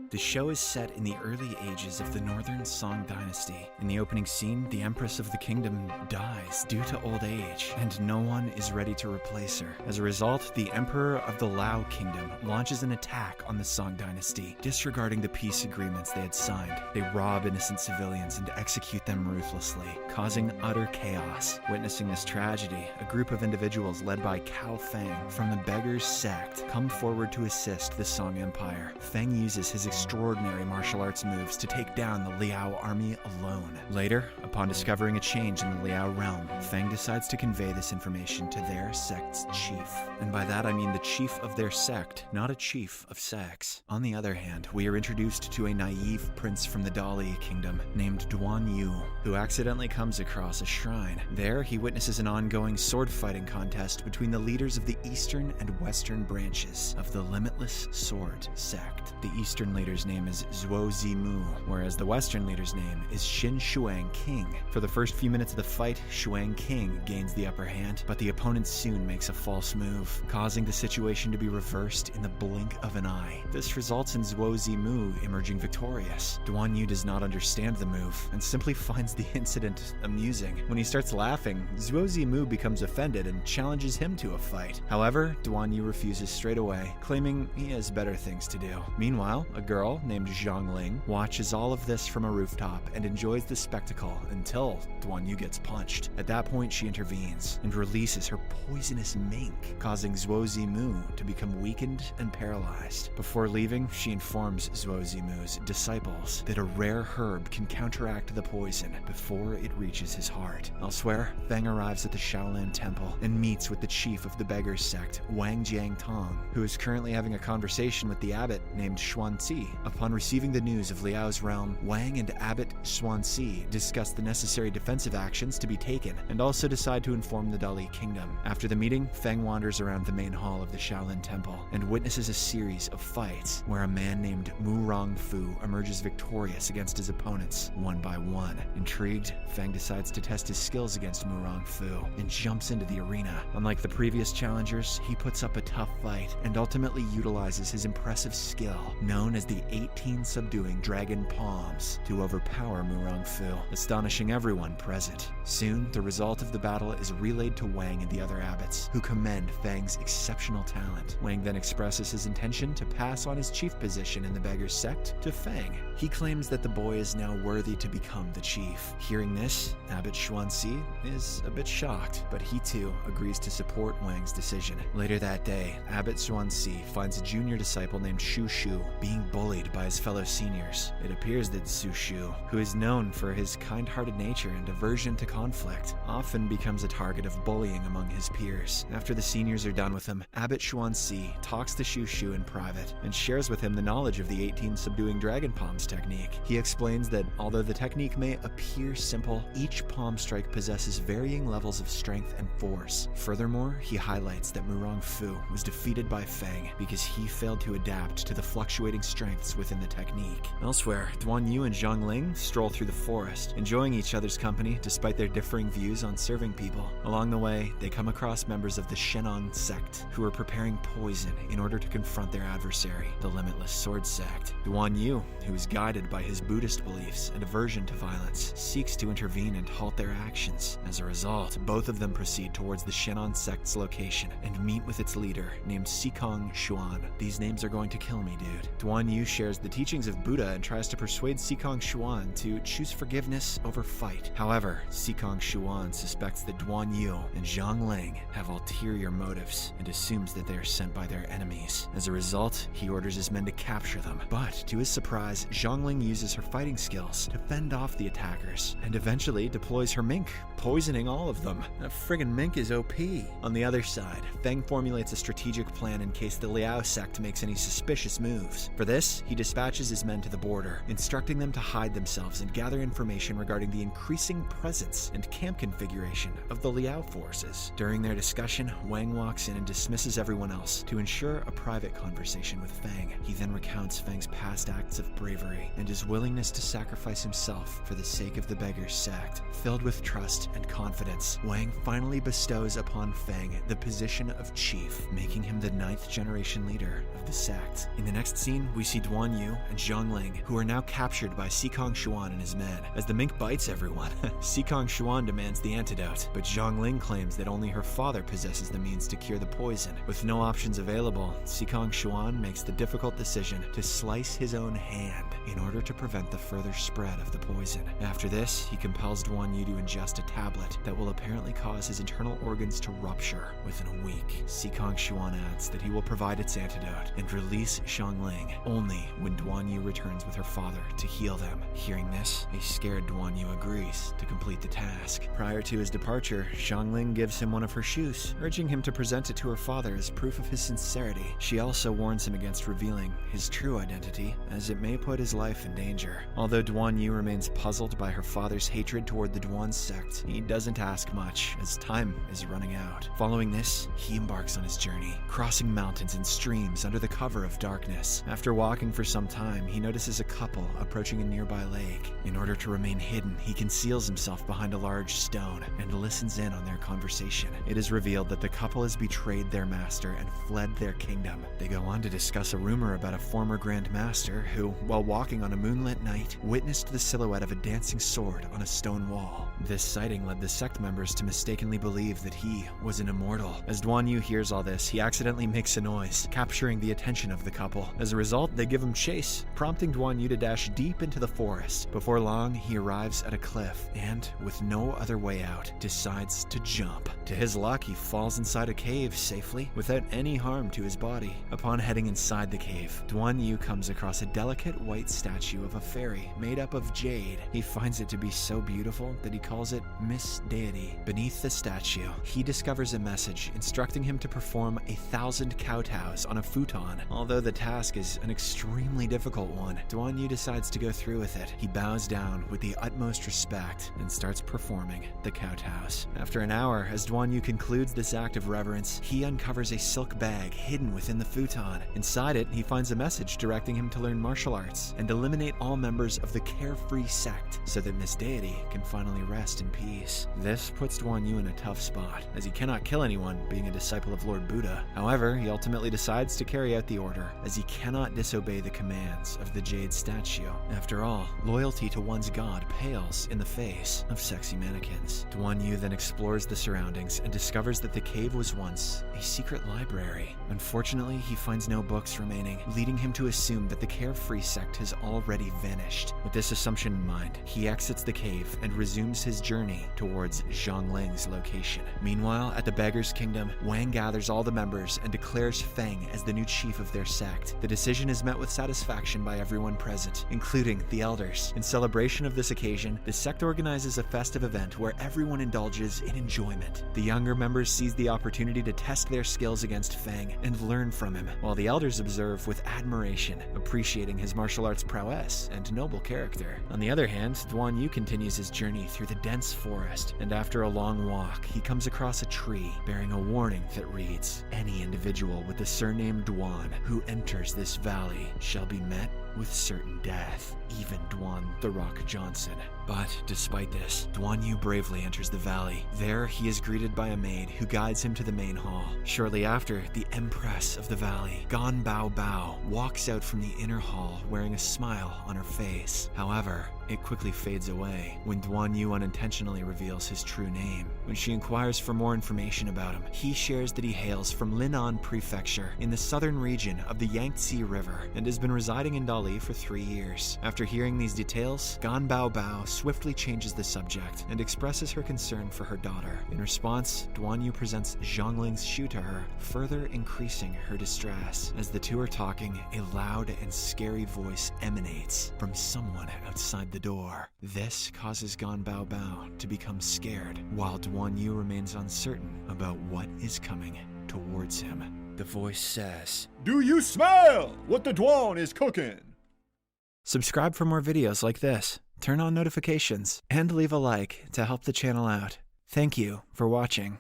The show is set in the early ages of the northern Song dynasty. In the opening scene, the empress of the kingdom dies due to old age, and no one is ready to replace her. As a result, the emperor of the Liao kingdom launches an attack on the Song dynasty, disregarding the peace agreements they had signed. They rob innocent civilians and execute them ruthlessly, causing utter chaos. Witnessing this tragedy, a group of individuals led by Qiao Feng from the Beggar's sect come forward to assist the Song Empire. Feng uses his extraordinary martial arts moves to take down the Liao army alone. Later, upon discovering a change in the Liao realm, Feng decides to convey this information to their sect's chief. And by that I mean the chief of their sect, not a chief of sects. On the other hand, we are introduced to a naive prince from the Dali kingdom named Duan Yu, who accidentally comes across a shrine. There, he witnesses an ongoing sword fighting contest between the leaders of the eastern and western branches of the Limitless Sword sect. The eastern leader's name is Zhuo Mu, whereas the western leader's name is Xu Qing. For the first few minutes of the fight, Xu Qing gains the upper hand, but the opponent soon makes a false move, causing the situation to be reversed in the blink of an eye. This results in Zhuo Mu emerging victorious. Duan Yu does not understand the move and simply finds the incident amusing. When he starts laughing, Zhuo Mu becomes offended and challenges him to a fight. However, Duan Yu refuses straight away, claiming he has better things to do. Meanwhile, a girl named Zhong Ling watches all of this from a rooftop and enjoys the spectacle until Duan Yu gets punched. At that point, she intervenes and releases her poisonous mink, causing Zhuo Mu to become weakened and paralyzed. Before leaving, she informs Zhuo Mu's disciples that a rare herb can counteract the poison before it reaches his heart. Elsewhere, Feng arrives at the Shaolin temple and meets with the chief of the Beggar sect, Wang Tong, who is currently having a conversation with the abbot named Xuanzi. Upon receiving the news of Liao's realm, Wang and Abbot Xuanzi discuss the necessary defensive actions to be taken and also decide to inform the Dali kingdom. After the meeting, Feng wanders around the main hall of the Shaolin temple and witnesses a series of fights where a man named Mu Wan Qing emerges victorious against his opponents one by one. Intrigued, Feng decides to test his skills against Mu Wan Qing and jumps into the arena. Unlike the previous challengers, he puts up a tough fight and ultimately utilizes his impressive skill, known as the 18 subduing dragon palms, to overpower Mu Wan Qing, astonishing everyone present. Soon, the result of the battle is relayed to Wang and the other abbots, who commend Feng's exceptional talent. Wang then expresses his intention to pass on his chief position in the Beggar sect to Feng. He claims that the boy is now worthy to become the chief. Hearing this, Abbot Xuanzi is a bit shocked, but he too agrees to support Wang's decision. Later that day, Abbot Xuanzi finds a junior disciple named Xu Zhu being bullied by his fellow seniors. It appears that Xu Zhu, who is known for his kind-hearted nature and aversion to conflict, often becomes a target of bullying among his peers. After the seniors are done with him, Abbot Xuanzi talks to Xu Zhu in private and shares with him the knowledge of the 18 subduing dragon palms technique. He explains that although the technique may appear simple, each palm strike possesses varying levels of strength and force. Furthermore, he highlights that Mu Wan Qing was defeated by Feng because he failed to adapt to the fluctuating strengths within the technique. Elsewhere, Duan Yu and Zhong Ling stroll through the forest, enjoying each other's company despite their differing views on serving people. Along the way, they come across members of the Shunned sect who are preparing poison in order to confront their adversary, the Limitless Sword sect. Duan Yu, who is guided by his Buddhist beliefs and aversion to violence, seeks to intervene and halt their actions. As a result, both of them proceed towards the Shunned sect's location and meet with its leader, named Sikong Xuan. These names are going to kill me, dude. Duan Yu shares the teachings of Buddha and tries to persuade Sikong Xuan to choose forgiveness over fight. However, Sikong Xuan suspects that Duan Yu and Zhong Ling have ulterior motives and assumes that they are sent by their enemies. As a result, he orders his men to capture them. But to his surprise, Zhong Ling uses her fighting skills to fend off the attackers and eventually deploys her mink, poisoning all of them. That friggin' mink is OP. On the other side, Feng formulates a strategic plan in case the Liao sect makes any suspicious moves. For this, he dispatches his men to the border, instructing them to hide themselves and gather information regarding the increasing presence and camp configuration of the Liao forces. During their discussion, Wang walks in and dismisses everyone else to ensure a private conversation with Feng. He then recounts Feng's past acts of bravery and his willingness to sacrifice himself for the sake of the Beggar sect. Filled with trust and confidence, Wang finally bestows upon Feng the position of chief, making him the 9th generation leader of the sect. In the next scene, we see see Duan Yu and Zhong Ling, who are now captured by Xikong Xuan and his men. As the mink bites everyone, Xikong Xuan demands the antidote, but Zhong Ling claims that only her father possesses the means to cure the poison. With no options available, Xikong Xuan makes the difficult decision to slice his own hand in order to prevent the further spread of the poison. After this, he compels Duan Yu to ingest a tablet that will apparently cause his internal organs to rupture within a week. Xikong Xuan adds that he will provide its antidote and release Zhong Ling only when Duan Yu returns with her father to heal them. Hearing this, a scared Duan Yu agrees to complete the task. Prior to his departure, Zhong Ling gives him one of her shoes, urging him to present it to her father as proof of his sincerity. She also warns him against revealing his true identity, as it may put his life in danger. Although Duan Yu remains puzzled by her father's hatred toward the Duan sect, he doesn't ask much, as time is running out. Following this, he embarks on his journey, crossing mountains and streams under the cover of darkness. After walking for some time, he notices a couple approaching a nearby lake. In order to remain hidden, he conceals himself behind a large stone and listens in on their conversation. It is revealed that the couple has betrayed their master and fled their kingdom. They go on to discuss a rumor about a former Grand Master who, while walking on a moonlit night, witnessed the silhouette of a dancing sword on a stone wall. This sighting led the sect members to mistakenly believe that he was an immortal. As Duan Yu hears all this, he accidentally makes a noise, capturing the attention of the couple. As a result, they give him chase, prompting Duan Yu to dash deep into the forest. Before long, he arrives at a cliff and, with no other way out, decides to jump. To his luck, he falls inside a cave safely, without any harm to his body. Upon heading inside the cave, Duan Yu comes across a delicate white statue of a fairy made up of jade. He finds it to be so beautiful that he calls it Miss Deity. Beneath the statue, he discovers a message instructing him to perform 1,000 kowtows on a futon. Although the task is an extremely difficult one, Duan Yu decides to go through with it. He bows down with the utmost respect and starts performing the kowtows. After an hour, as Duan Yu concludes this act of reverence, he uncovers a silk bag hidden within the futon. Inside it, he finds a message directing him to learn martial arts and eliminate all members of the Carefree sect so that Miss Deity can finally rest in peace. This puts Duan Yu in a tough spot, as he cannot kill anyone, being a disciple of Lord Buddha. However, he ultimately decides to carry out the order, as he cannot disobey the commands of the jade statue. After all, loyalty to one's god pales in the face of sexy mannequins. Duan Yu then explores the surroundings and discovers that the cave was once a secret library. Unfortunately, he finds no books remaining, leading him to assume that the Carefree sect has already vanished. With this assumption in mind, he exits the cave and resumes his journey towards Zhong Ling's location. Meanwhile, at the beggar's kingdom, Wang gathers all the members and declares Feng as the new chief of their sect. The decision is met with satisfaction by everyone present, including the elders. In celebration of this occasion, the sect organizes a festive event where everyone indulges in enjoyment. The younger members seize the opportunity to test their skills against Feng and learn from him, while the elders observe with admiration, appreciating his martial arts prowess and noble character. On the other hand, Duan Yu continues his journey through the dense forest, and after a long walk, he comes across a tree bearing a warning that reads, "Any individual with the surname Duan who enters this valley shall be met with certain death, even Duan the Rock Johnson." But despite this, Duan Yu bravely enters the valley. There, he is greeted by a maid who guides him to the main hall. Shortly after, the Empress of the valley, Gan Bao Bao, walks out from the inner hall wearing a smile on her face. However, it quickly fades away when Duan Yu unintentionally reveals his true name. When she inquires for more information about him, he shares that he hails from Linan Prefecture in the southern region of the Yangtze River and has been residing in Dali for 3 years. After hearing these details, Gan Bao Bao swiftly changes the subject and expresses her concern for her daughter. In response, Duan Yu presents Zhong Ling's shoe to her, further increasing her distress. As the two are talking, a loud and scary voice emanates from someone outside the door. This causes Gan Bao Bao to become scared, while Duan Yu remains uncertain about what is coming towards him. The voice says, "Do you smell what the Duan is cooking?" Subscribe for more videos like this, turn on notifications, and leave a like to help the channel out. Thank you for watching.